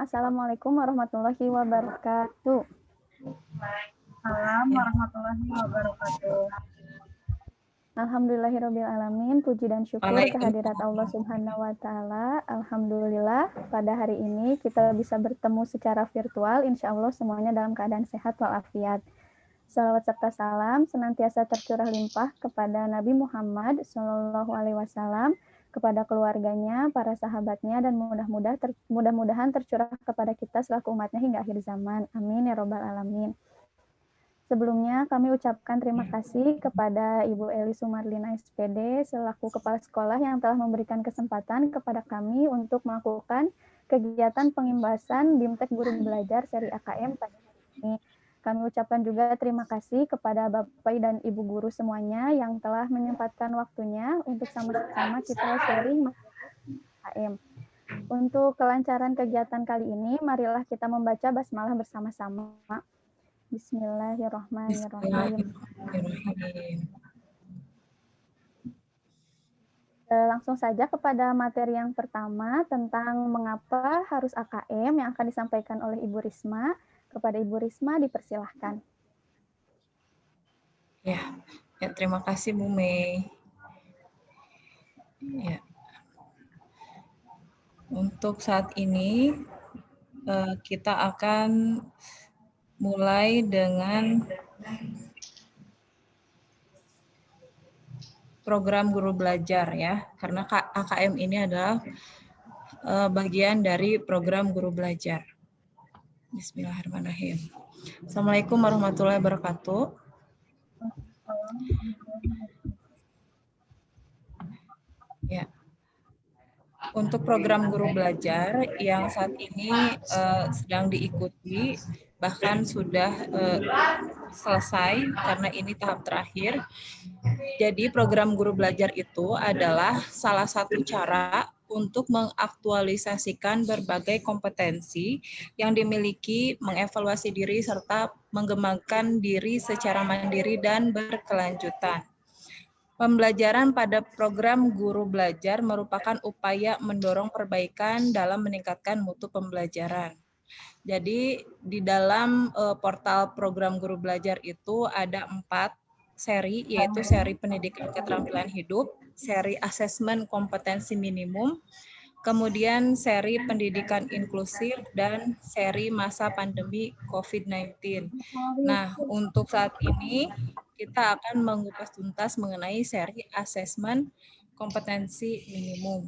Assalamualaikum warahmatullahi wabarakatuh. Assalamualaikum warahmatullahi wabarakatuh. Alhamdulillahirrabbilalamin, puji dan syukur kehadirat Allah Subhanahu wa Ta'ala. Alhamdulillah, pada hari ini kita bisa bertemu secara virtual. Insya Allah semuanya dalam keadaan sehat walafiat. Salawat serta salam senantiasa tercurah limpah kepada Nabi Muhammad SAW, kepada keluarganya, para sahabatnya, dan mudah-mudahan tercurah kepada kita selaku umatnya hingga akhir zaman. Amin ya robbal alamin. Sebelumnya kami ucapkan terima kasih kepada Ibu Eli Sumarlina SPD selaku Kepala Sekolah yang telah memberikan kesempatan kepada kami untuk melakukan kegiatan pengimbasan BIMTEK Guru Belajar seri AKM pada hari ini. Kami ucapkan juga terima kasih kepada Bapak dan Ibu guru semuanya yang telah menyempatkan waktunya untuk sama-sama kita sharing AKM. Untuk kelancaran kegiatan kali ini, marilah kita membaca basmalah bersama-sama. Bismillahirrahmanirrahim. Langsung saja kepada materi yang pertama tentang mengapa harus AKM yang akan disampaikan oleh Ibu Risma. Kepada Ibu Risma dipersilahkan. Ya, terima kasih Bu Mei. Ya. Untuk saat ini kita akan mulai dengan program guru belajar ya, karena AKM ini adalah bagian dari program guru belajar. Bismillahirrahmanirrahim. Assalamualaikum warahmatullahi wabarakatuh. Ya. Untuk program guru belajar yang saat ini sedang diikuti, bahkan sudah selesai karena ini tahap terakhir. Jadi program guru belajar itu adalah salah satu cara untuk mengaktualisasikan berbagai kompetensi yang dimiliki, mengevaluasi diri, serta mengembangkan diri secara mandiri dan berkelanjutan. Pembelajaran pada program guru belajar merupakan upaya mendorong perbaikan dalam meningkatkan mutu pembelajaran. Jadi di dalam portal program guru belajar itu ada 4 seri, yaitu seri pendidikan keterampilan hidup, seri asesmen kompetensi minimum, kemudian seri pendidikan inklusif, dan seri masa pandemi COVID-19. Nah, untuk saat ini kita akan mengupas tuntas mengenai seri asesmen kompetensi minimum.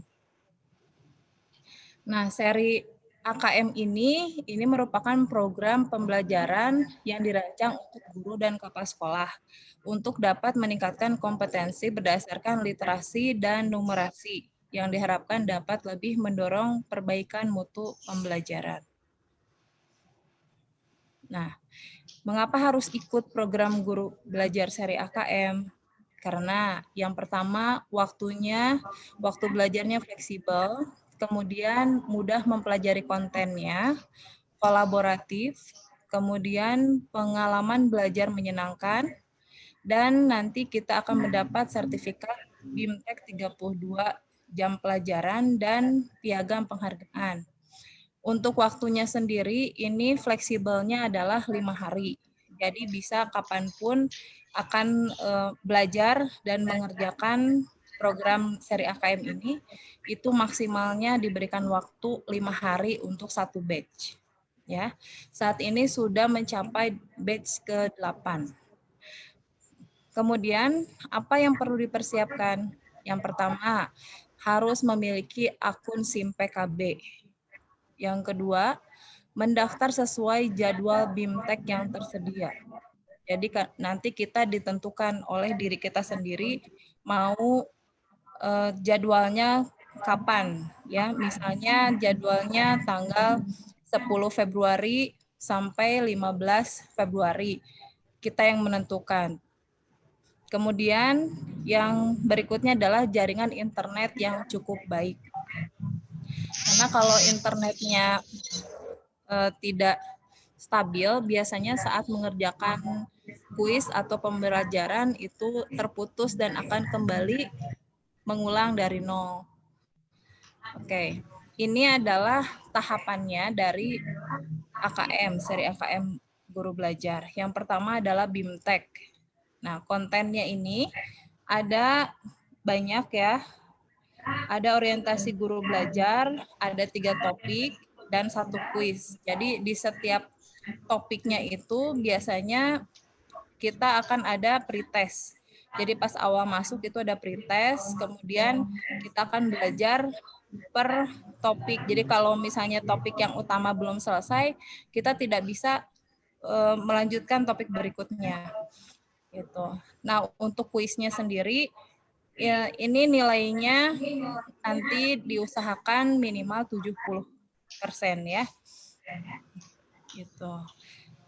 Nah, seri AKM ini merupakan program pembelajaran yang dirancang untuk guru dan kepala sekolah untuk dapat meningkatkan kompetensi berdasarkan literasi dan numerasi yang diharapkan dapat lebih mendorong perbaikan mutu pembelajaran. Nah, mengapa harus ikut program guru belajar seri AKM? Karena yang pertama waktu belajarnya fleksibel, kemudian mudah mempelajari kontennya, kolaboratif, kemudian pengalaman belajar menyenangkan, dan nanti kita akan mendapat sertifikat BIMTEK 32 jam pelajaran dan piagam penghargaan. Untuk waktunya sendiri, ini fleksibelnya adalah 5 hari. Jadi bisa kapanpun akan belajar dan mengerjakan program seri AKM ini, itu maksimalnya diberikan waktu 5 hari untuk 1 batch. Ya, saat ini sudah mencapai batch ke-8. Kemudian, apa yang perlu dipersiapkan? Yang pertama, harus memiliki akun SIM PKB. Yang kedua, mendaftar sesuai jadwal BIMTEK yang tersedia. Jadi nanti kita ditentukan oleh diri kita sendiri mau jadwalnya kapan ya. Misalnya jadwalnya tanggal 10 Februari sampai 15 Februari. Kita yang menentukan. Kemudian yang berikutnya adalah jaringan internet yang cukup baik. Karena kalau internetnya tidak stabil, biasanya saat mengerjakan kuis atau pembelajaran itu terputus dan akan kembali mengulang dari nol. Oke, ini adalah tahapannya dari AKM, seri AKM Guru Belajar. Yang pertama adalah BIMTEK. Nah, kontennya ini ada banyak ya. Ada orientasi guru belajar, ada 3 topik, dan 1 kuis. Jadi di setiap topiknya itu biasanya kita akan ada pretest. Jadi pas awal masuk itu ada pretest, kemudian kita akan belajar per topik. Jadi kalau misalnya topik yang utama belum selesai, kita tidak bisa melanjutkan topik berikutnya. Gitu. Nah, untuk kuisnya sendiri, ya, ini nilainya nanti diusahakan minimal 70% ya. Gitu.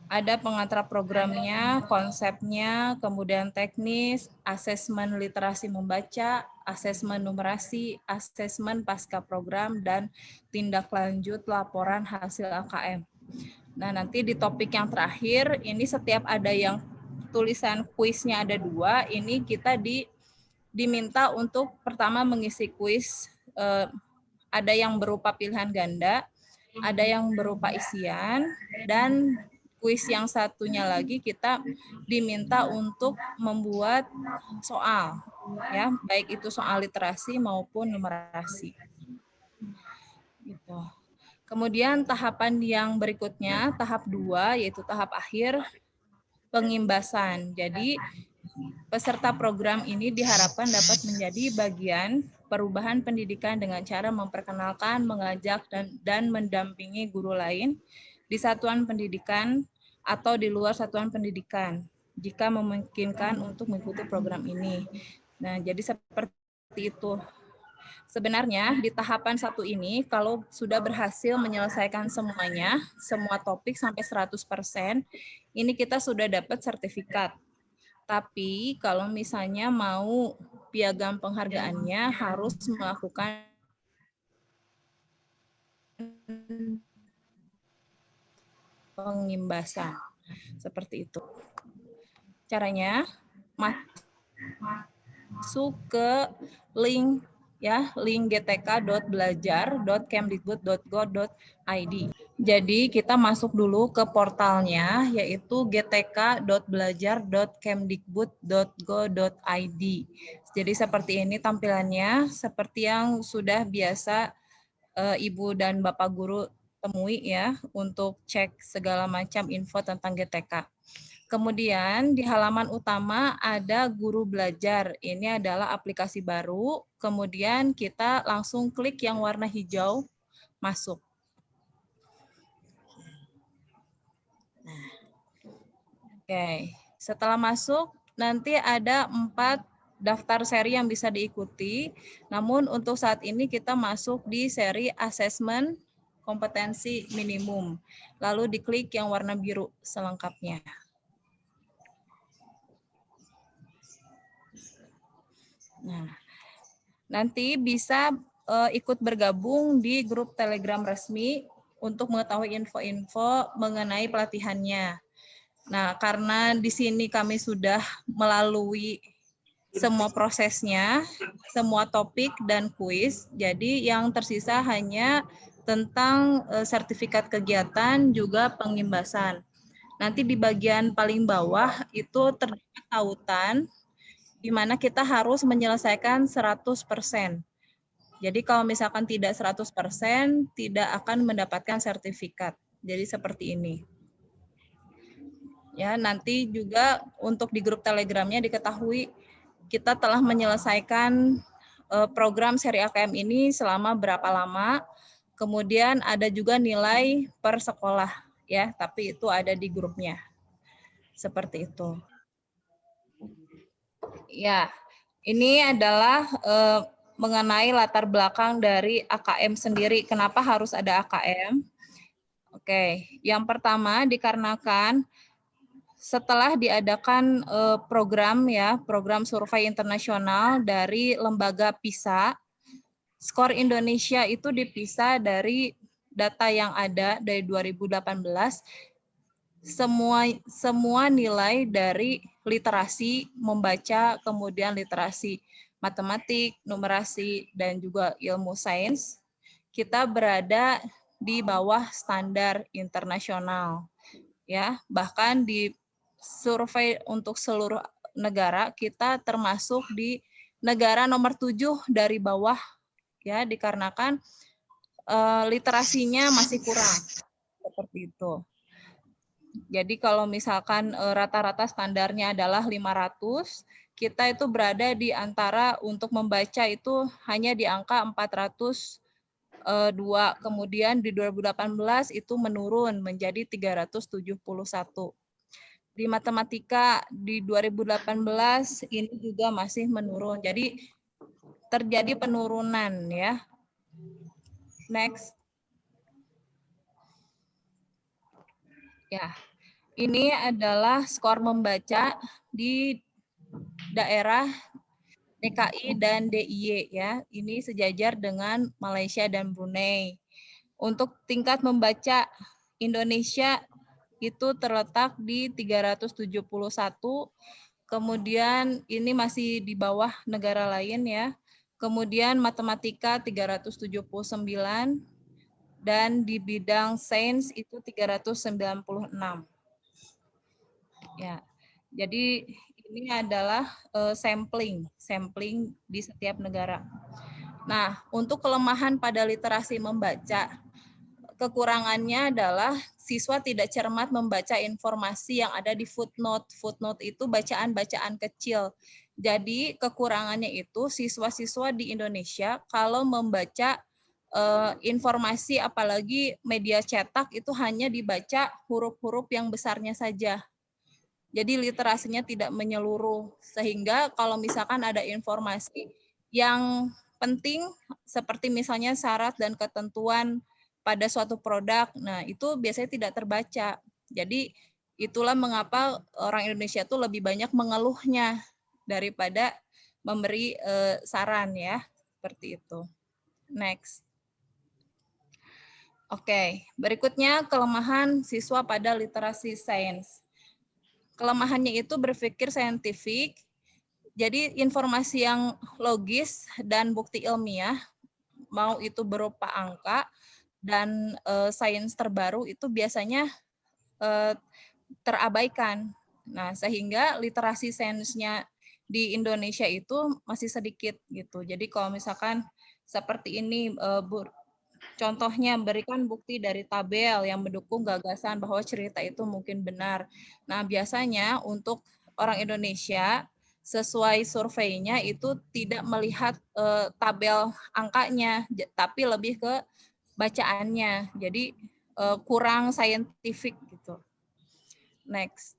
Ada pengantar programnya, konsepnya, kemudian teknis, asesmen literasi membaca, asesmen numerasi, asesmen pasca program, dan tindak lanjut laporan hasil AKM. Nah, nanti di topik yang terakhir, ini setiap ada yang tulisan kuisnya ada 2, ini kita diminta untuk pertama mengisi kuis, ada yang berupa pilihan ganda, ada yang berupa isian, dan kuis yang satunya lagi kita diminta untuk membuat soal, ya, baik itu soal literasi maupun numerasi. Gitu. Kemudian tahapan yang berikutnya, tahap 2, yaitu tahap akhir, pengimbasan. Jadi peserta program ini diharapkan dapat menjadi bagian perubahan pendidikan dengan cara memperkenalkan, mengajak, dan mendampingi guru lain di satuan pendidikan atau di luar satuan pendidikan, jika memungkinkan untuk mengikuti program ini. Nah, jadi seperti itu. Sebenarnya di tahapan 1 ini, kalau sudah berhasil menyelesaikan semuanya, semua topik sampai 100%, ini kita sudah dapat sertifikat. Tapi kalau misalnya mau piagam penghargaannya harus melakukan pengimbasan. Seperti itu. Caranya masuk ke link ya, link gtk.belajar.kemdikbud.go.id. Jadi kita masuk dulu ke portalnya, yaitu gtk.belajar.kemdikbud.go.id. Jadi seperti ini tampilannya, seperti yang sudah biasa Ibu dan Bapak Guru temui ya, untuk cek segala macam info tentang GTK. Kemudian di halaman utama ada Guru Belajar. Ini adalah aplikasi baru. Kemudian kita langsung klik yang warna hijau, masuk. Nah, oke. Setelah masuk, nanti ada 4 daftar seri yang bisa diikuti. Namun untuk saat ini kita masuk di seri asesmen kompetensi minimum. Lalu diklik yang warna biru selengkapnya. Nah, nanti bisa ikut bergabung di grup Telegram resmi untuk mengetahui info-info mengenai pelatihannya. Nah, karena di sini kami sudah melalui semua prosesnya, semua topik dan kuis, jadi yang tersisa hanya tentang sertifikat kegiatan juga pengimbasan. Nanti di bagian paling bawah itu terdapat tautan di mana kita harus menyelesaikan 100%. Jadi kalau misalkan tidak 100%, tidak akan mendapatkan sertifikat. Jadi seperti ini. Ya, nanti juga untuk di grup Telegramnya diketahui kita telah menyelesaikan program seri AKM ini selama berapa lama. Kemudian ada juga nilai per sekolah ya, tapi itu ada di grupnya. Seperti itu. Ya, ini adalah mengenai latar belakang dari AKM sendiri. Kenapa harus ada AKM? Oke, yang pertama dikarenakan setelah diadakan program ya, program survei internasional dari lembaga PISA, skor Indonesia itu dipisah dari data yang ada dari 2018. Semua nilai dari literasi membaca, kemudian literasi matematik, numerasi, dan juga ilmu sains kita berada di bawah standar internasional. Ya, bahkan di survei untuk seluruh negara kita termasuk di negara nomor 7 dari bawah, ya, dikarenakan literasinya masih kurang seperti itu. Jadi kalau misalkan rata-rata standarnya adalah 500, kita itu berada di antara untuk membaca itu hanya di angka 402. Kemudian di 2018 itu menurun menjadi 371. Di matematika di 2018 ini juga masih menurun. Jadi terjadi penurunan ya. Next. Ya. Ini adalah skor membaca di daerah DKI dan DIY ya. Ini sejajar dengan Malaysia dan Brunei. Untuk tingkat membaca Indonesia itu terletak di 371. Kemudian ini masih di bawah negara lain ya. Kemudian matematika 379 dan di bidang sains itu 396. Ya. Jadi ini adalah sampling di setiap negara. Nah, untuk kelemahan pada literasi membaca, kekurangannya adalah siswa tidak cermat membaca informasi yang ada di footnote. Footnote itu bacaan-bacaan kecil. Jadi kekurangannya itu siswa-siswa di Indonesia kalau membaca informasi apalagi media cetak itu hanya dibaca huruf-huruf yang besarnya saja. Jadi literasinya tidak menyeluruh, sehingga kalau misalkan ada informasi yang penting seperti misalnya syarat dan ketentuan pada suatu produk, nah itu biasanya tidak terbaca. Jadi itulah mengapa orang Indonesia itu lebih banyak mengeluhnya daripada memberi saran ya, seperti itu. Next. Oke, berikutnya kelemahan siswa pada literasi sains. Kelemahannya itu berpikir saintifik, jadi informasi yang logis dan bukti ilmiah, mau itu berupa angka dan sains terbaru itu biasanya terabaikan. Nah, sehingga literasi sainsnya di Indonesia itu masih sedikit gitu. Jadi kalau misalkan seperti ini, contohnya berikan bukti dari tabel yang mendukung gagasan bahwa cerita itu mungkin benar. Nah, biasanya untuk orang Indonesia sesuai surveinya itu tidak melihat tabel angkanya, tapi lebih ke bacaannya. Jadi kurang saintifik gitu. Next.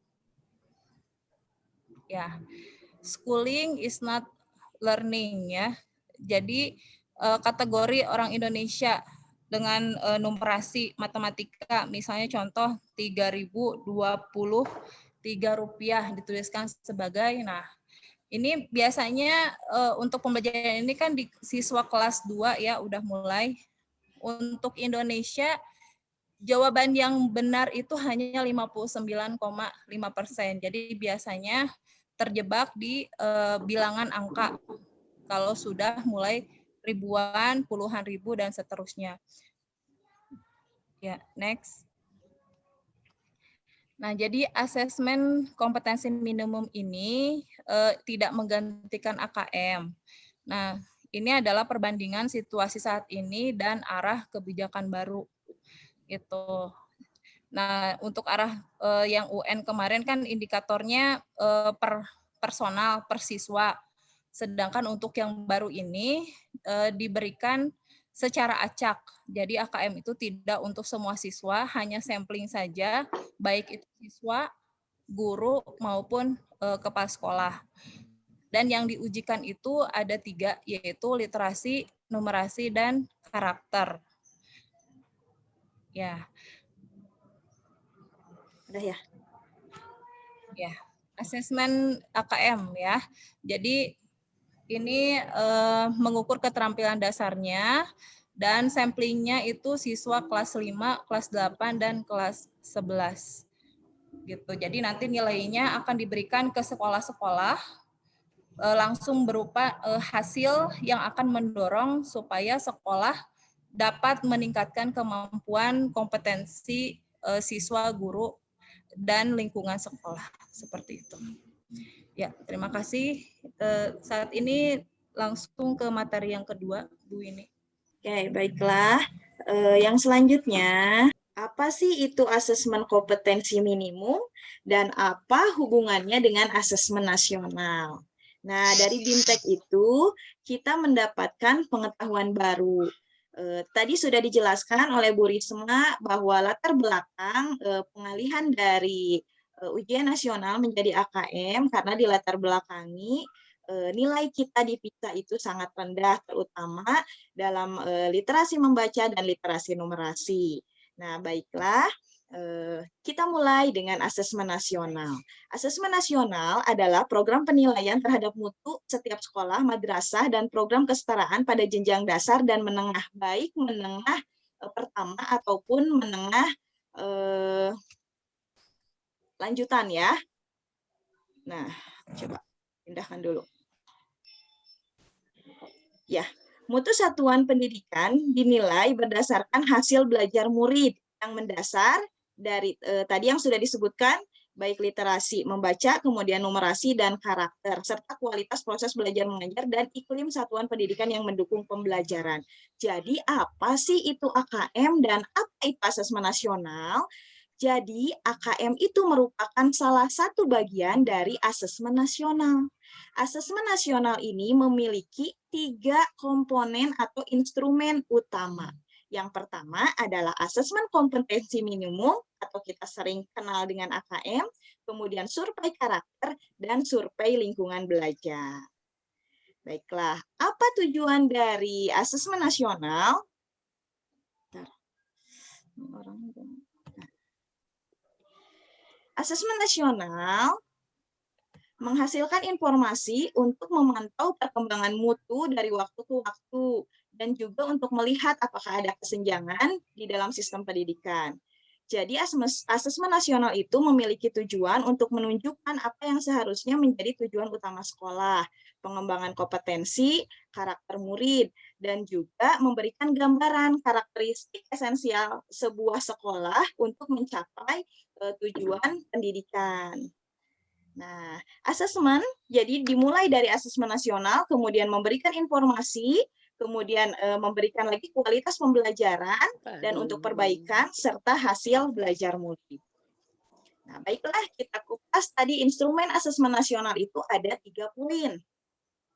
Ya. Schooling is not learning ya. Jadi kategori orang Indonesia dengan numerasi matematika, misalnya contoh 3.023 rupiah dituliskan sebagai, nah ini biasanya untuk pembelajaran ini kan di siswa kelas 2 ya udah mulai. Untuk Indonesia jawaban yang benar itu hanya 59,5%. Jadi biasanya terjebak di bilangan angka kalau sudah mulai ribuan, puluhan ribu, dan seterusnya. Ya, next. Nah, jadi asesmen kompetensi minimum ini tidak menggantikan AKM. Nah, ini adalah perbandingan situasi saat ini dan arah kebijakan baru. Itu. Nah, untuk arah yang UN kemarin kan indikatornya per personal, per siswa. Sedangkan untuk yang baru ini diberikan secara acak. Jadi AKM itu tidak untuk semua siswa, hanya sampling saja, baik itu siswa, guru, maupun kepala sekolah. Dan yang diujikan itu ada 3, yaitu literasi, numerasi, dan karakter. Ya. Udah ya? Ya, asesmen AKM ya. Jadi ini mengukur keterampilan dasarnya dan samplingnya itu siswa kelas 5, kelas 8, dan kelas 11. Gitu. Jadi nanti nilainya akan diberikan ke sekolah-sekolah langsung berupa hasil yang akan mendorong supaya sekolah dapat meningkatkan kemampuan kompetensi siswa, guru, dan lingkungan sekolah. Seperti itu. Ya, terima kasih. Saat ini langsung ke materi yang kedua, Bu Ini. Oke, baiklah. Yang selanjutnya, apa sih itu asesmen kompetensi minimum dan apa hubungannya dengan asesmen nasional? Nah, dari BIMTEK itu kita mendapatkan pengetahuan baru. Tadi sudah dijelaskan oleh Bu Risma bahwa latar belakang pengalihan dari ujian nasional menjadi AKM karena di latar belakangi nilai kita di PISA itu sangat rendah, terutama dalam literasi membaca dan literasi numerasi. Nah, baiklah, kita mulai dengan asesmen nasional. Asesmen nasional adalah program penilaian terhadap mutu setiap sekolah, madrasah, dan program kesetaraan pada jenjang dasar dan menengah, baik menengah pertama ataupun menengah lanjutan ya. Nah, coba pindahkan dulu. Ya, mutu satuan pendidikan dinilai berdasarkan hasil belajar murid yang mendasar dari tadi yang sudah disebutkan, baik literasi membaca, kemudian numerasi dan karakter, serta kualitas proses belajar mengajar dan iklim satuan pendidikan yang mendukung pembelajaran. Jadi apa sih itu AKM dan apa itu asesmen nasional? Jadi AKM itu merupakan salah satu bagian dari asesmen nasional. Asesmen nasional ini memiliki 3 komponen atau instrumen utama. Yang pertama adalah asesmen kompetensi minimum atau kita sering kenal dengan AKM, kemudian survei karakter dan survei lingkungan belajar. Baiklah, apa tujuan dari asesmen nasional? Asesmen nasional menghasilkan informasi untuk memantau perkembangan mutu dari waktu ke waktu dan juga untuk melihat apakah ada kesenjangan di dalam sistem pendidikan. Jadi asesmen nasional itu memiliki tujuan untuk menunjukkan apa yang seharusnya menjadi tujuan utama sekolah, pengembangan kompetensi, karakter murid, dan juga memberikan gambaran karakteristik esensial sebuah sekolah untuk mencapai tujuan pendidikan. Nah, asesmen jadi dimulai dari asesmen nasional, kemudian memberikan informasi, kemudian memberikan lagi kualitas pembelajaran, dan untuk perbaikan, serta hasil belajar murid. Nah, baiklah, kita kupas tadi instrumen asesmen nasional itu ada 3 poin.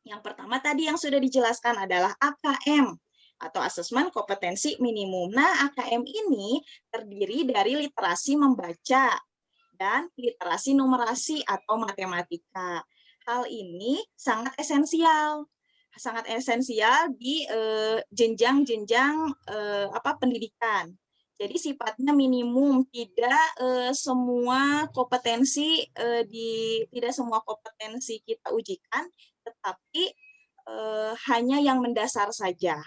Yang pertama tadi yang sudah dijelaskan adalah AKM, atau asesmen kompetensi minimum. Nah, AKM ini terdiri dari literasi membaca, dan literasi numerasi atau matematika. Hal ini sangat esensial di jenjang-jenjang pendidikan. Jadi sifatnya minimum, tidak semua kompetensi tidak semua kompetensi kita ujikan, tetapi hanya yang mendasar saja.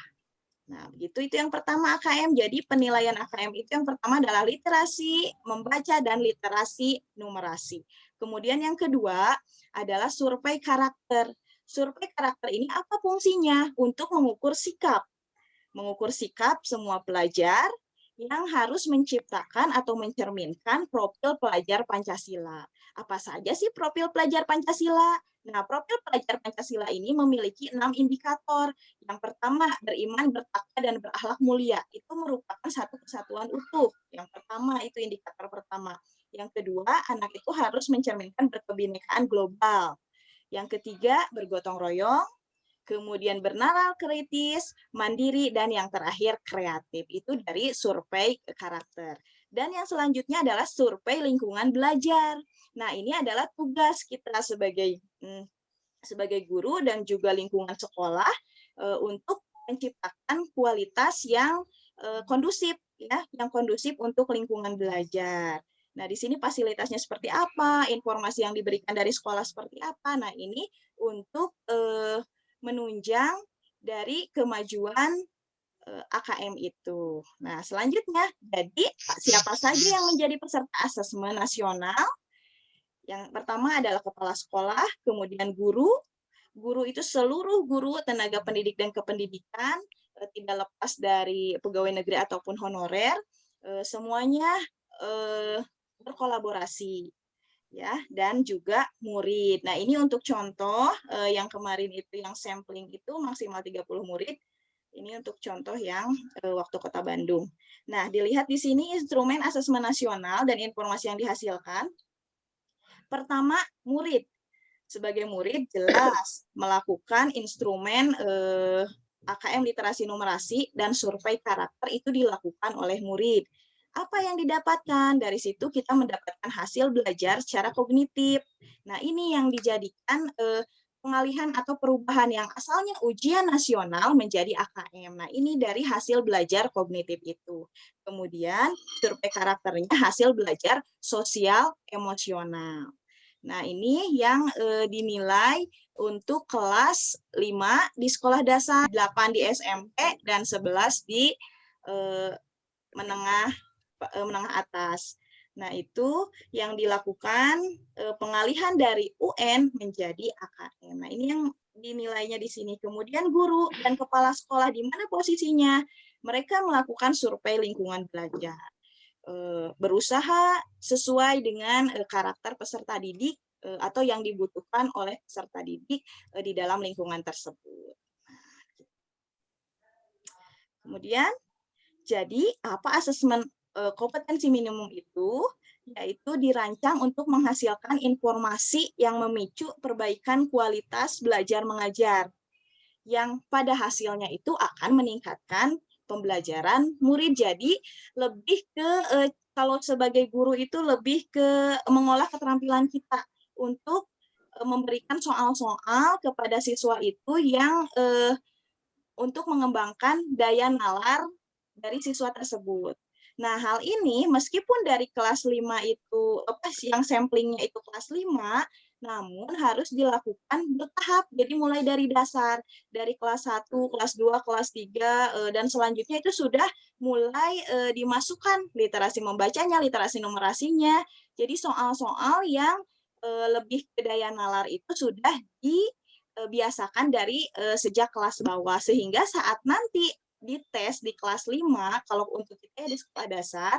Nah, begitu itu yang pertama AKM. Jadi penilaian AKM itu yang pertama adalah literasi membaca dan literasi numerasi. Kemudian yang kedua adalah survei karakter. Survei karakter ini apa fungsinya? Untuk mengukur sikap. Mengukur sikap semua pelajar yang harus menciptakan atau mencerminkan profil pelajar Pancasila. Apa saja sih profil pelajar Pancasila? Nah, profil pelajar Pancasila ini memiliki 6 indikator. Yang pertama, beriman, bertakwa, dan berakhlak mulia. Itu merupakan satu kesatuan utuh. Yang pertama, itu indikator pertama. Yang kedua, anak itu harus mencerminkan berkebinekaan global. Yang ketiga, bergotong royong. Kemudian bernalar kritis, mandiri, dan yang terakhir kreatif. Itu dari survei karakter. Dan yang selanjutnya adalah survei lingkungan belajar. Nah, ini adalah tugas kita sebagai guru dan juga lingkungan sekolah untuk menciptakan kualitas yang kondusif, ya, yang kondusif untuk lingkungan belajar. Nah, di sini fasilitasnya seperti apa, informasi yang diberikan dari sekolah seperti apa. Nah, ini untuk menunjang dari kemajuan AKM itu. Nah, selanjutnya, jadi siapa saja yang menjadi peserta asesmen nasional? Yang pertama adalah kepala sekolah, kemudian guru. Guru itu seluruh guru, tenaga pendidik dan kependidikan, tidak lepas dari pegawai negeri ataupun honorer, semuanya berkolaborasi, ya, dan juga murid. Nah, ini untuk contoh yang kemarin itu yang sampling itu maksimal 30 murid. Ini untuk contoh yang waktu Kota Bandung. Nah, dilihat di sini instrumen asesmen nasional dan informasi yang dihasilkan. Pertama, murid. Sebagai murid jelas melakukan instrumen AKM literasi numerasi dan survei karakter itu dilakukan oleh murid. Apa yang didapatkan? Dari situ kita mendapatkan hasil belajar secara kognitif. Nah, ini yang dijadikan pengalihan atau perubahan yang asalnya ujian nasional menjadi AKM. Nah, ini dari hasil belajar kognitif itu. Kemudian, survei karakternya hasil belajar sosial emosional. Nah, ini yang dinilai untuk kelas 5 di sekolah dasar, 8 di SMP, dan 11 di menengah atas. Nah, itu yang dilakukan pengalihan dari UN menjadi AKM. Nah, ini yang dinilainya di sini. Kemudian guru dan kepala sekolah di mana posisinya? Mereka melakukan survei lingkungan belajar. Berusaha sesuai dengan karakter peserta didik atau yang dibutuhkan oleh peserta didik di dalam lingkungan tersebut. Kemudian, jadi apa asesmen kompetensi minimum itu? Yaitu dirancang untuk menghasilkan informasi yang memicu perbaikan kualitas belajar mengajar, yang pada hasilnya itu akan meningkatkan pembelajaran murid. Jadi lebih ke kalau sebagai guru itu lebih ke mengolah keterampilan kita untuk memberikan soal-soal kepada siswa itu yang untuk mengembangkan daya nalar dari siswa tersebut. Nah, hal ini meskipun dari kelas 5 itu yang samplingnya itu kelas 5, namun harus dilakukan bertahap. Jadi mulai dari dasar, dari kelas 1, kelas 2, kelas 3, dan selanjutnya itu sudah mulai dimasukkan literasi membacanya, literasi numerasinya. Jadi soal-soal yang lebih ke daya nalar itu sudah dibiasakan dari sejak kelas bawah, sehingga saat nanti dites di kelas 5, kalau untuk kita di sekolah dasar,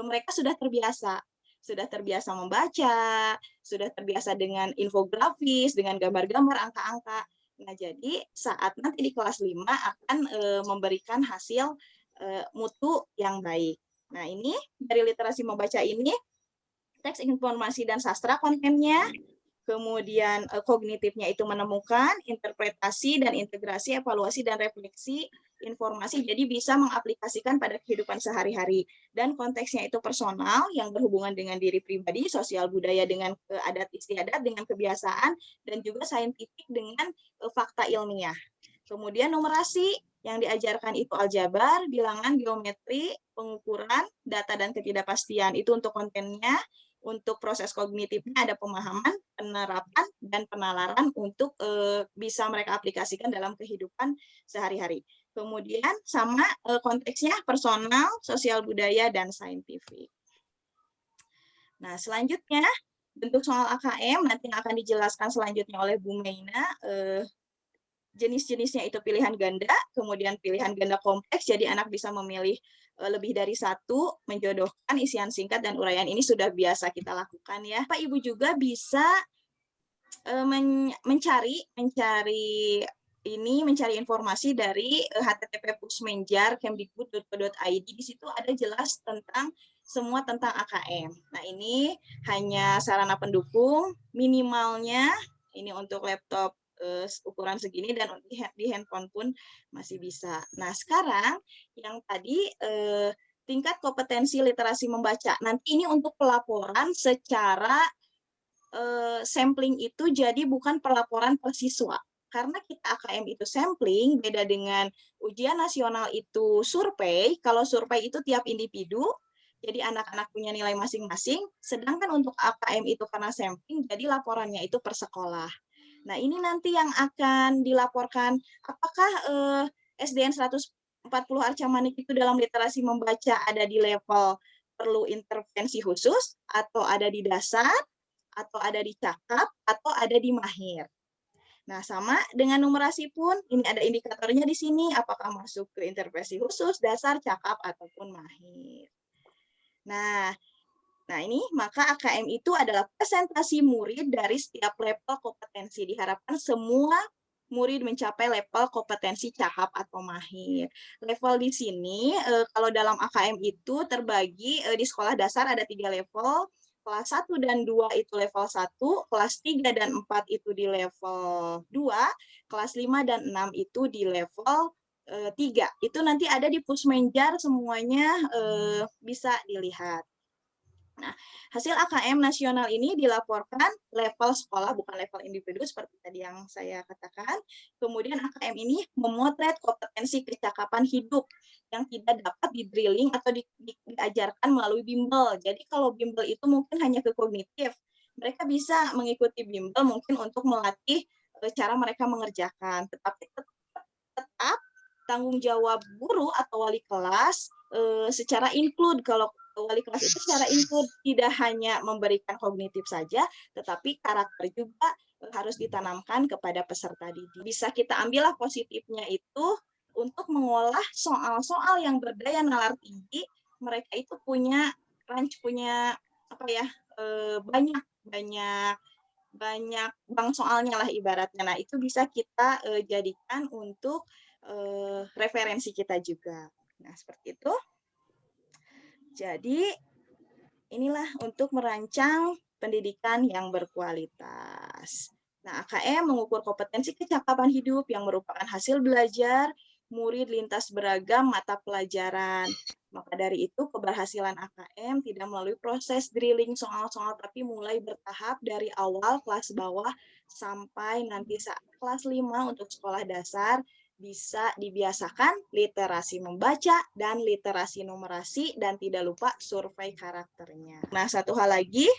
mereka sudah terbiasa membaca, sudah terbiasa dengan infografis, dengan gambar-gambar, angka-angka. Nah, jadi saat nanti di kelas 5 akan memberikan hasil mutu yang baik. Nah, ini dari literasi membaca ini, teks informasi dan sastra kontennya, kemudian kognitifnya itu menemukan, interpretasi dan integrasi, evaluasi dan refleksi informasi, jadi bisa mengaplikasikan pada kehidupan sehari-hari. Dan konteksnya itu personal, yang berhubungan dengan diri pribadi, sosial budaya dengan adat istiadat, dengan kebiasaan, dan juga saintifik dengan fakta ilmiah. Kemudian numerasi, yang diajarkan itu aljabar, bilangan, geometri, pengukuran, data dan ketidakpastian. Itu untuk kontennya. Untuk proses kognitifnya ada pemahaman, penerapan, dan penalaran untuk bisa mereka aplikasikan dalam kehidupan sehari-hari. Kemudian sama konteksnya personal, sosial budaya, dan saintifik. Nah, selanjutnya bentuk soal AKM nanti akan dijelaskan selanjutnya oleh Bu Meina. Jenis-jenisnya itu pilihan ganda, kemudian pilihan ganda kompleks, jadi anak bisa memilih lebih dari satu, menjodohkan, isian singkat, dan uraian. Ini sudah biasa kita lakukan ya. Pak Ibu juga bisa mencari informasi dari http://pusmenjar.kemdikbud.go.id. Di situ ada jelas tentang semua tentang AKM. Nah, ini hanya sarana pendukung, minimalnya ini untuk laptop ukuran segini, dan di handphone pun masih bisa. Nah, sekarang yang tadi tingkat kompetensi literasi membaca. Nanti ini untuk pelaporan secara sampling itu, jadi bukan pelaporan per siswa. Karena kita AKM itu sampling, beda dengan ujian nasional itu survei. Kalau survei itu tiap individu, jadi anak-anak punya nilai masing-masing. Sedangkan untuk AKM itu karena sampling, jadi laporannya itu per sekolah. Nah, ini nanti yang akan dilaporkan, apakah SDN 140 Arca Manik itu dalam literasi membaca ada di level perlu intervensi khusus, atau ada di dasar, atau ada di cakap, atau ada di mahir. Nah, sama dengan numerasi pun, ini ada indikatornya di sini, apakah masuk ke intervensi khusus, dasar, cakap, ataupun mahir. Nah, ini maka AKM itu adalah presentasi murid dari setiap level kompetensi. Diharapkan semua murid mencapai level kompetensi cakap atau mahir. Level di sini, kalau dalam AKM itu terbagi di sekolah dasar ada 3 level, kelas 1 dan 2 itu level 1, kelas 3 dan 4 itu di level 2, kelas 5 dan 6 itu di level 3. Itu nanti ada di Pusmenjar semuanya bisa dilihat. Nah, hasil AKM nasional ini dilaporkan level sekolah, bukan level individu seperti tadi yang saya katakan. Kemudian AKM ini memotret kompetensi kecakapan hidup yang tidak dapat di-drilling atau diajarkan melalui bimbel. Jadi kalau bimbel itu mungkin hanya ke kognitif. Mereka bisa mengikuti bimbel mungkin untuk melatih cara mereka mengerjakan. Tetapi tetap tanggung jawab guru atau wali kelas secara include. Kalau wali kelas itu secara include tidak hanya memberikan kognitif saja, tetapi karakter juga harus ditanamkan kepada peserta didik. Bisa kita ambillah positifnya itu untuk mengolah soal-soal yang berdaya nalar tinggi. Mereka itu punya range, punya apa ya, banyak bank soalnya lah ibaratnya. Nah, itu bisa kita jadikan untuk referensi kita juga. Nah, seperti itu. Jadi, inilah untuk merancang pendidikan yang berkualitas. Nah, AKM mengukur kompetensi kecakapan hidup yang merupakan hasil belajar murid lintas beragam mata pelajaran. Maka dari itu, keberhasilan AKM tidak melalui proses drilling soal-soal, tapi mulai bertahap dari awal kelas bawah sampai nanti saat kelas 5 untuk sekolah dasar, bisa dibiasakan literasi membaca dan literasi numerasi, dan tidak lupa survei karakternya. Nah, satu hal lagi,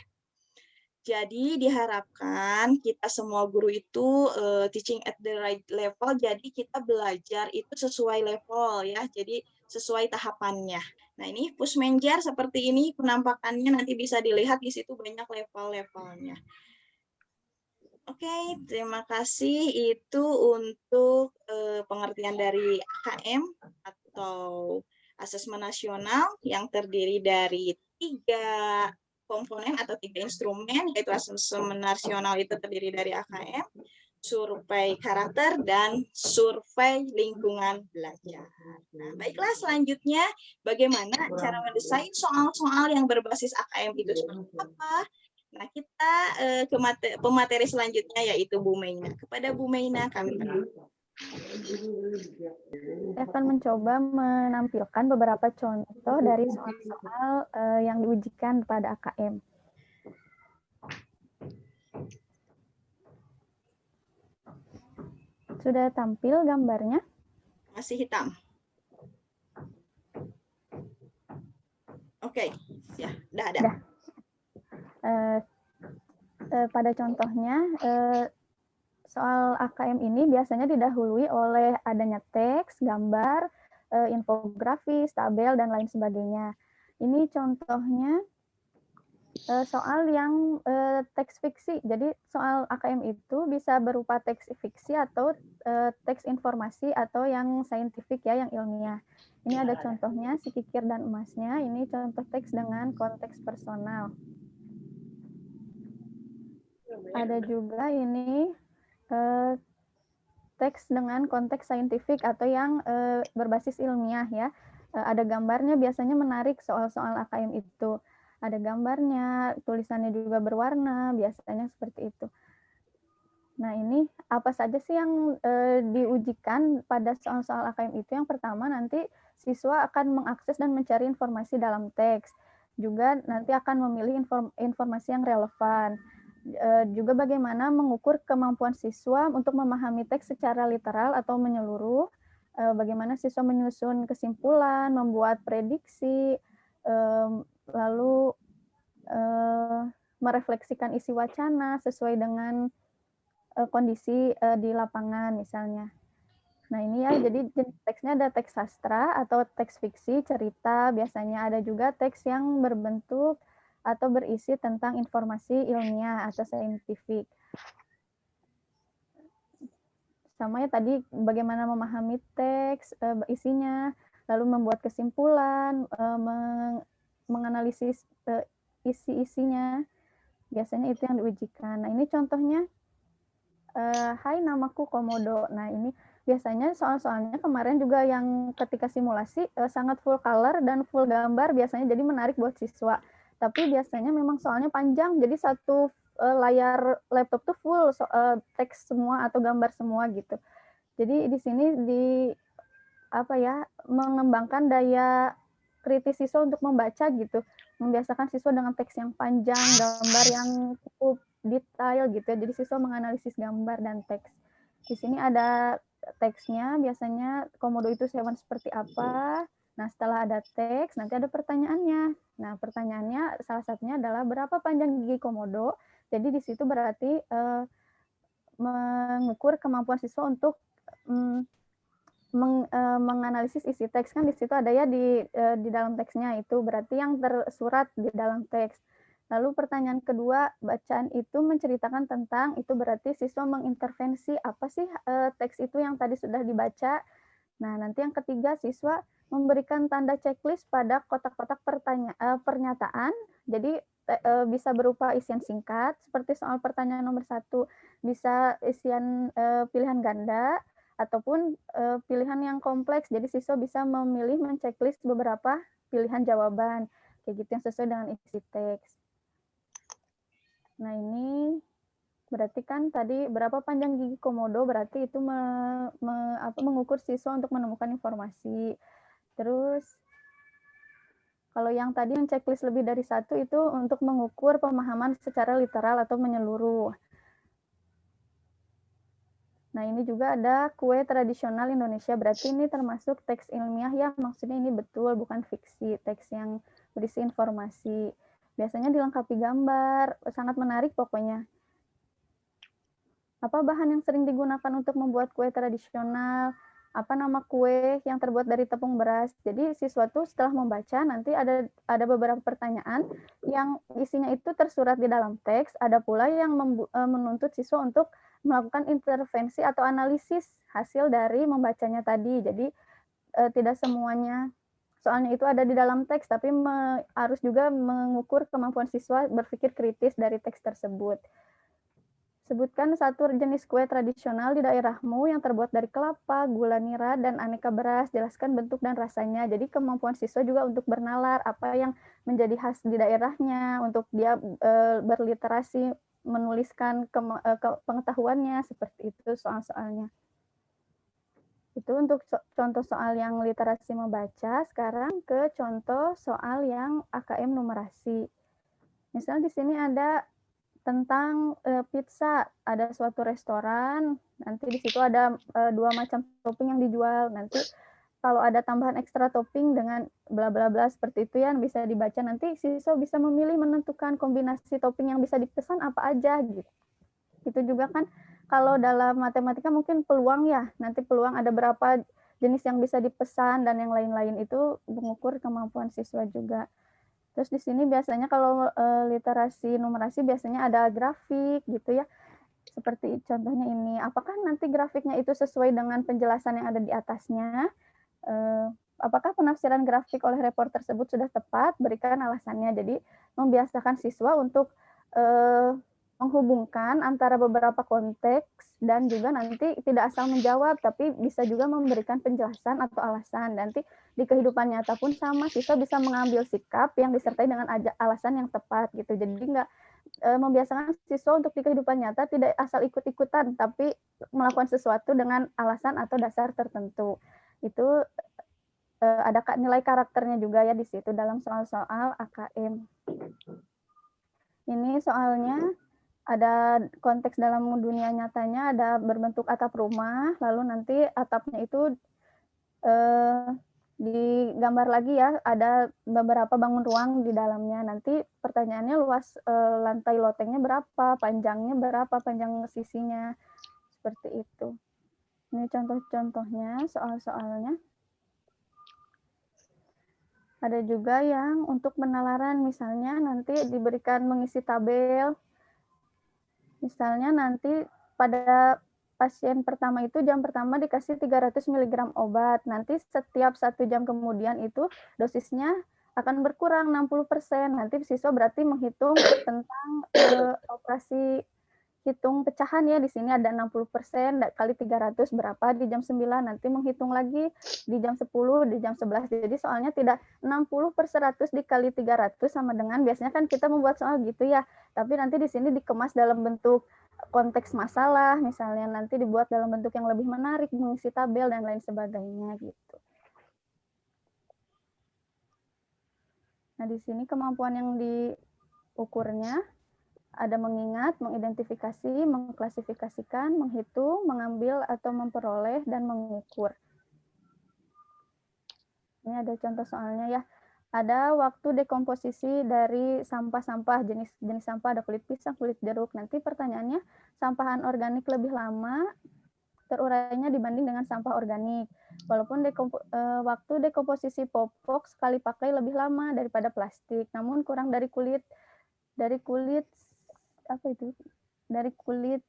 jadi diharapkan kita semua guru itu teaching at the right level, jadi kita belajar itu sesuai level ya, jadi sesuai tahapannya. Nah, ini Pusmenjar seperti ini penampakannya, nanti bisa dilihat di situ banyak level-levelnya. Oke, terima kasih. Itu untuk pengertian dari AKM atau asesmen nasional yang terdiri dari 3 komponen atau 3 instrumen, yaitu asesmen nasional itu terdiri dari AKM, survei karakter, dan survei lingkungan belajar. Nah, baiklah, selanjutnya bagaimana cara mendesain soal-soal yang berbasis AKM itu seperti apa? Nah, kita ke pemateri selanjutnya, yaitu Bu Meina. Kepada Bu Meina, kami persilakan. Saya akan mencoba menampilkan beberapa contoh dari soal-soal yang diujikan pada AKM. Sudah tampil gambarnya? Masih hitam. Oke, ya, udah ada. Pada contohnya, soal AKM ini biasanya didahului oleh adanya teks, gambar, infografis, tabel, dan lain sebagainya. Ini contohnya soal yang teks fiksi. Jadi soal AKM itu bisa berupa teks fiksi atau teks informasi atau yang saintifik ya, yang ilmiah. Ini ada contohnya, si kikir dan emasnya. Ini contoh teks dengan konteks personal. Ada juga ini teks dengan konteks saintifik atau yang berbasis ilmiah ya. Ada gambarnya, biasanya menarik soal-soal AKM itu. Ada gambarnya, tulisannya juga berwarna, biasanya seperti itu. Nah, ini apa saja sih yang diujikan pada soal-soal AKM itu? Yang pertama, nanti siswa akan mengakses dan mencari informasi dalam teks. Juga nanti akan memilih informasi yang relevan. Juga bagaimana mengukur kemampuan siswa untuk memahami teks secara literal atau menyeluruh, bagaimana siswa menyusun kesimpulan, membuat prediksi, lalu merefleksikan isi wacana sesuai dengan kondisi di lapangan misalnya. Nah, ini ya, jadi teksnya ada teks sastra atau teks fiksi, cerita, biasanya ada juga teks yang berbentuk atau berisi tentang informasi ilmiah atau saintifik. sama ya tadi bagaimana memahami teks, isinya, lalu membuat kesimpulan, menganalisis isi-isinya. Biasanya itu yang diujikan. Nah, ini contohnya, hai namaku Komodo. Nah, ini biasanya soal-soalnya kemarin juga yang ketika simulasi sangat full color dan full gambar, biasanya jadi menarik buat siswa. Tapi biasanya memang soalnya panjang, jadi satu layar laptop tuh full teks semua atau gambar semua gitu. Jadi di sini mengembangkan daya kritis siswa untuk membaca gitu, membiasakan siswa dengan teks yang panjang, gambar yang cukup detail gitu ya. Jadi siswa menganalisis gambar dan teks. Di sini ada teksnya, biasanya komodo itu hewan seperti apa. Nah, setelah ada teks, nanti ada pertanyaannya. Nah, pertanyaannya salah satunya adalah berapa panjang gigi komodo. Jadi di situ berarti mengukur kemampuan siswa untuk menganalisis isi teks. Kan di situ ada ya di dalam teksnya, itu berarti yang tersurat di dalam teks. Lalu pertanyaan kedua, bacaan itu menceritakan tentang, itu berarti siswa mengintervensi apa sih teks itu yang tadi sudah dibaca. Nah, nanti yang ketiga, siswa memberikan tanda checklist pada kotak-kotak pernyataan. Jadi bisa berupa isian singkat, seperti soal pertanyaan nomor 1, bisa isian pilihan ganda, ataupun pilihan yang kompleks. Jadi siswa bisa memilih menceklis beberapa pilihan jawaban, kayak gitu yang sesuai dengan isi teks. Nah, ini berarti kan tadi berapa panjang gigi komodo, berarti itu mengukur siswa untuk menemukan informasi. Terus kalau yang tadi yang checklist lebih dari 1 itu untuk mengukur pemahaman secara literal atau menyeluruh. Nah, ini juga ada kue tradisional Indonesia, berarti ini termasuk teks ilmiah ya, maksudnya ini betul, bukan fiksi, teks yang berisi informasi. Biasanya dilengkapi gambar, sangat menarik pokoknya. Apa bahan yang sering digunakan untuk membuat kue tradisional? Apa nama kue yang terbuat dari tepung beras? Jadi siswa tuh setelah membaca nanti ada beberapa pertanyaan yang isinya itu tersurat di dalam teks, ada pula yang menuntut siswa untuk melakukan intervensi atau analisis hasil dari membacanya tadi. Jadi tidak semuanya soalnya itu ada di dalam teks, tapi harus juga mengukur kemampuan siswa berpikir kritis dari teks tersebut. Sebutkan satu jenis kue tradisional di daerahmu yang terbuat dari kelapa, gula nira, dan aneka beras. Jelaskan bentuk dan rasanya. Jadi kemampuan siswa juga untuk bernalar apa yang menjadi khas di daerahnya, untuk dia berliterasi, menuliskan pengetahuannya, seperti itu soal-soalnya. Itu untuk contoh soal yang literasi membaca. Sekarang ke contoh soal yang AKM numerasi. Misalnya di sini ada tentang pizza, ada suatu restoran, nanti di situ ada 2 macam topping yang dijual. Nanti kalau ada tambahan ekstra topping dengan bla bla bla seperti itu ya, bisa dibaca. Nanti siswa bisa memilih menentukan kombinasi topping yang bisa dipesan apa aja gitu. Itu juga kan kalau dalam matematika mungkin peluang ya, nanti peluang ada berapa jenis yang bisa dipesan dan yang lain-lain, itu mengukur kemampuan siswa juga. Terus di sini biasanya kalau literasi numerasi biasanya ada grafik gitu ya. Seperti contohnya ini, apakah nanti grafiknya itu sesuai dengan penjelasan yang ada di atasnya? Apakah penafsiran grafik oleh reporter tersebut sudah tepat? Berikan alasannya. Jadi membiasakan siswa untuk menghubungkan antara beberapa konteks dan juga nanti tidak asal menjawab, tapi bisa juga memberikan penjelasan atau alasan. Nanti di kehidupan nyata pun sama, siswa bisa mengambil sikap yang disertai dengan alasan yang tepat gitu. Jadi nggak membiasakan siswa untuk di kehidupan nyata tidak asal ikut-ikutan, tapi melakukan sesuatu dengan alasan atau dasar tertentu. Itu ada nilai karakternya juga ya di situ dalam soal-soal AKM. Ini soalnya ada konteks dalam dunia nyatanya, ada berbentuk atap rumah, lalu nanti atapnya itu digambar lagi ya, ada beberapa bangun ruang di dalamnya. Nanti pertanyaannya luas lantai lotengnya berapa, panjangnya berapa, panjang sisinya, seperti itu. Ini contoh-contohnya, soal-soalnya. Ada juga yang untuk penalaran, misalnya nanti diberikan mengisi tabel. Misalnya nanti pada pasien pertama itu jam pertama dikasih 300 mg obat. Nanti setiap 1 jam kemudian itu dosisnya akan berkurang 60%. Nanti siswa berarti menghitung tentang operasi hitung pecahan ya. Di sini ada 60% kali 300 berapa di jam 9. Nanti menghitung lagi di jam 10, di jam 11. Jadi soalnya tidak 60/100 dikali 300 sama dengan biasanya kan kita membuat soal gitu ya. Tapi nanti di sini dikemas dalam bentuk konteks masalah, misalnya nanti dibuat dalam bentuk yang lebih menarik, mengisi tabel dan lain sebagainya gitu. Nah, di sini kemampuan yang diukurnya ada mengingat, mengidentifikasi, mengklasifikasikan, menghitung, mengambil atau memperoleh, dan mengukur. Ini ada contoh soalnya ya. Ada waktu dekomposisi dari sampah-sampah, jenis sampah, ada kulit pisang, kulit jeruk. Nanti pertanyaannya, sampah anorganik lebih lama terurainya dibanding dengan sampah organik. Walaupun waktu dekomposisi popok sekali pakai lebih lama daripada plastik, namun kurang dari kulit apa itu? Dari kulit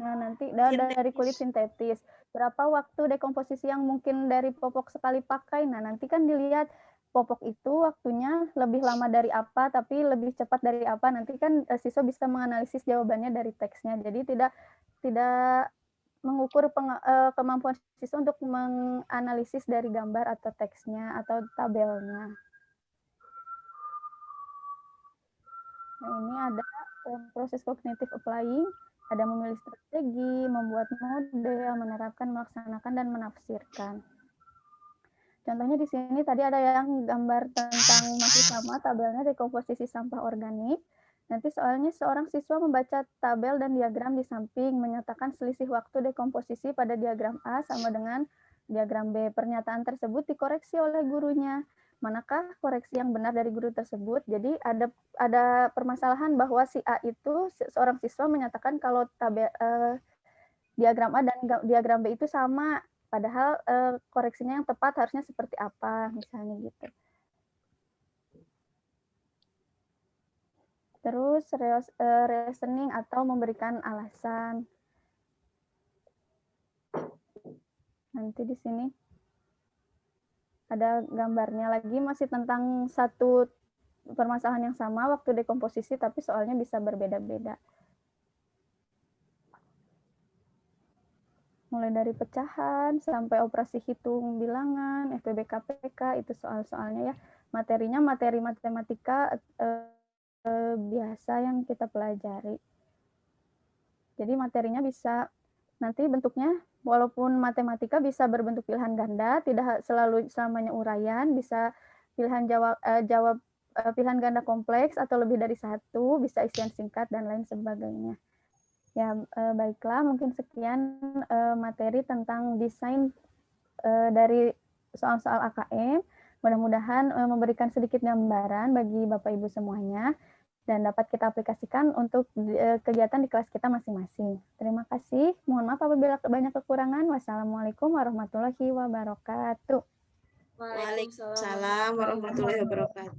Nah, nanti dari kulit sintetis. Berapa waktu dekomposisi yang mungkin dari popok sekali pakai? Nah, nanti kan dilihat popok itu waktunya lebih lama dari apa, tapi lebih cepat dari apa. Nanti kan siswa bisa menganalisis jawabannya dari teksnya. Jadi tidak mengukur kemampuan siswa untuk menganalisis dari gambar atau teksnya atau tabelnya. Nah, ini ada proses cognitive applying. Ada memilih strategi, membuat model, menerapkan, melaksanakan, dan menafsirkan. Contohnya di sini tadi ada yang gambar tentang masih sama tabelnya dekomposisi sampah organik. Nanti soalnya seorang siswa membaca tabel dan diagram di samping, menyatakan selisih waktu dekomposisi pada diagram A sama dengan diagram B. Pernyataan tersebut dikoreksi oleh gurunya. Manakah koreksi yang benar dari guru tersebut? Jadi ada permasalahan bahwa si A itu seorang siswa menyatakan kalau diagram A dan diagram B itu sama, padahal koreksinya yang tepat harusnya seperti apa, misalnya gitu. Terus reasoning atau memberikan alasan. Nanti di sini ada gambarnya lagi, masih tentang satu permasalahan yang sama, waktu dekomposisi, tapi soalnya bisa berbeda-beda. Mulai dari pecahan, sampai operasi hitung bilangan, FPB KPK, itu soal-soalnya ya. Materinya materi matematika biasa yang kita pelajari. Jadi materinya bisa, nanti bentuknya walaupun matematika bisa berbentuk pilihan ganda, tidak selalu selamanya uraian, bisa pilihan jawab pilihan ganda kompleks atau lebih dari satu, bisa isian singkat dan lain sebagainya. Ya, baiklah, mungkin sekian materi tentang desain dari soal-soal AKM. Mudah-mudahan memberikan sedikit gambaran bagi Bapak Ibu semuanya dan dapat kita aplikasikan untuk kegiatan di kelas kita masing-masing. Terima kasih. Mohon maaf apabila banyak kekurangan. Wassalamualaikum warahmatullahi wabarakatuh. Waalaikumsalam warahmatullahi wabarakatuh.